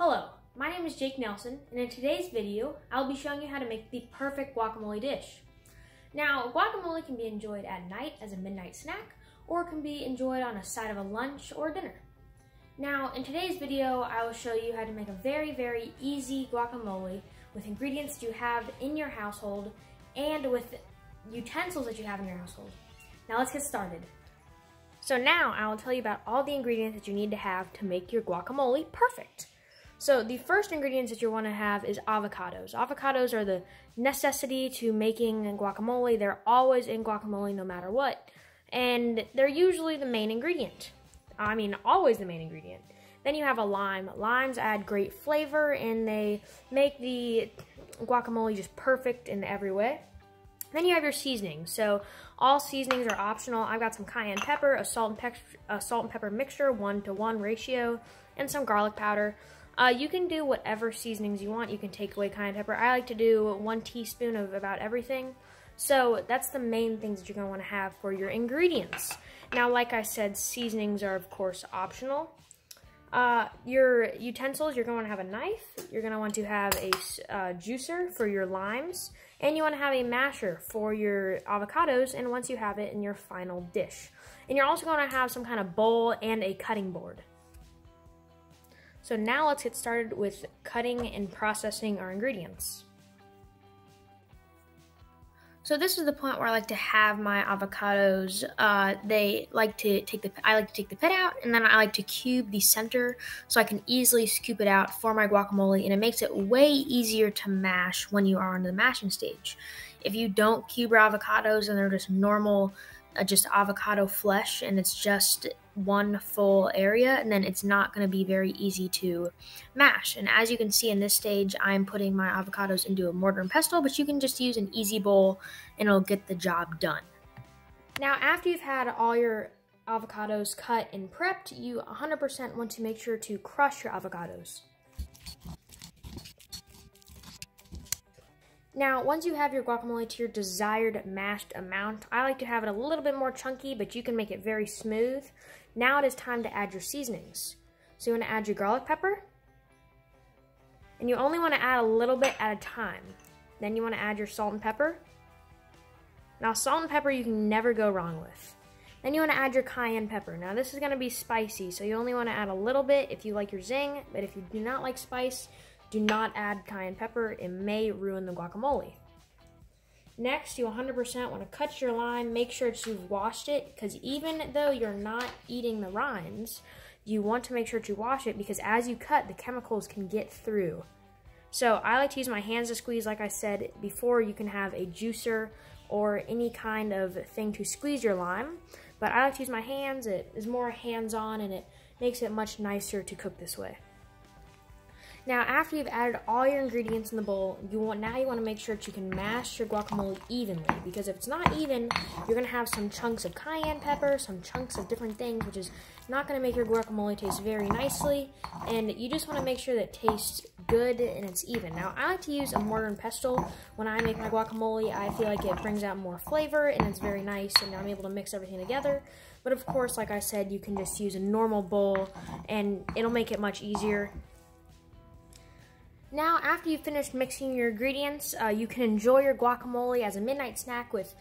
Hello, my name is Jake Nelson, and in today's video, I'll be showing you how to make the perfect guacamole dish. Now, guacamole can be enjoyed at night as a midnight snack, or it can be enjoyed on a side of a lunch or dinner. Now, in today's video, I will show you how to make a very easy guacamole with ingredients that you have in your household and with utensils that you have in your household. Now, let's get started. So now, I will tell you about all the ingredients that you need to have to make your guacamole perfect. So the first ingredients that you want to have is avocados. Avocados are the necessity to making guacamole. They're always in guacamole no matter what. And they're usually the main ingredient. I mean, always the main ingredient. Then you have a lime. Limes add great flavor and they make the guacamole just perfect in every way. Then you have your seasonings. So all seasonings are optional. I've got some cayenne pepper, a salt and pepper mixture, 1-to-1 ratio, and some garlic powder. You can do whatever seasonings you want. You can take away cayenne pepper. I like to do 1 teaspoon of about everything. So that's the main things that you're going to want to have for your ingredients. Now, like I said, seasonings are, of course, optional. Your utensils, you're going to want to have a knife. You're going to want to have a juicer for your limes. And you want to have a masher for your avocados. And once you have it in your final dish. And you're also going to have some kind of bowl and a cutting board. So now let's get started with cutting and processing our ingredients. So this is the point where I like to have my avocados. I like to take the pit out, and then I like to cube the center so I can easily scoop it out for my guacamole, and it makes it way easier to mash when you are on the mashing stage. If you don't cube your avocados and they're just normal, just avocado flesh, and it's just one full area, and then it's not going to be very easy to mash. And as you can see in this stage, I'm putting my avocados into a mortar and pestle, but you can just use an easy bowl and it'll get the job done. Now, after you've had all your avocados cut and prepped, you 100% want to make sure to crush your avocados. Now, once you have your guacamole to your desired mashed amount, I like to have it a little bit more chunky, but you can make it very smooth. Now it is time to add your seasonings. So you want to add your garlic pepper, and you only want to add a little bit at a time. Then you want to add your salt and pepper. Now, salt and pepper you can never go wrong with. Then you want to add your cayenne pepper. Now, this is going to be spicy, so you only want to add a little bit if you like your zing, but if you do not like spice, do not add cayenne pepper. It may ruin the guacamole. Next, you 100% want to cut your lime. Make sure that you've washed it, because even though you're not eating the rinds, you want to make sure that you wash it, because as you cut, the chemicals can get through. So I like to use my hands to squeeze. Like I said before, you can have a juicer or any kind of thing to squeeze your lime, but I like to use my hands. It is more hands-on, and it makes it much nicer to cook this way. Now, after you've added all your ingredients in the bowl, now you want to make sure that you can mash your guacamole evenly, because if it's not even, you're going to have some chunks of cayenne pepper, some chunks of different things, which is not going to make your guacamole taste very nicely, and you just want to make sure that it tastes good and it's even. Now, I like to use a mortar and pestle when I make my guacamole. I feel like it brings out more flavor, and it's very nice, and I'm able to mix everything together. But of course, like I said, you can just use a normal bowl, and it'll make it much easier. Now, after you've finished mixing your ingredients, you can enjoy your guacamole as a midnight snack with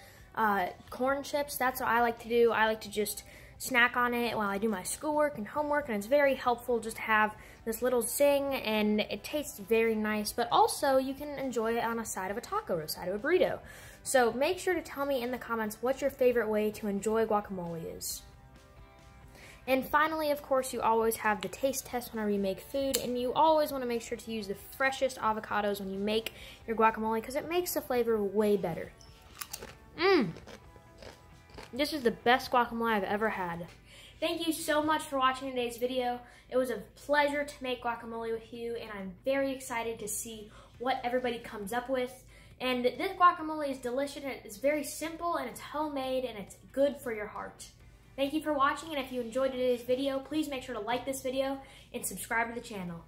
corn chips. That's what I like to do. I like to just snack on it while I do my schoolwork and homework, and it's very helpful just to have this little zing, and it tastes very nice, but also you can enjoy it on a side of a taco or a side of a burrito. So make sure to tell me in the comments what your favorite way to enjoy guacamole is. And finally, of course, you always have the taste test whenever you make food, and you always want to make sure to use the freshest avocados when you make your guacamole, because it makes the flavor way better. This is the best guacamole I've ever had. Thank you so much for watching today's video. It was a pleasure to make guacamole with you, and I'm very excited to see what everybody comes up with. And this guacamole is delicious, and it's very simple, and it's homemade, and it's good for your heart. Thank you for watching, and if you enjoyed today's video, please make sure to like this video and subscribe to the channel.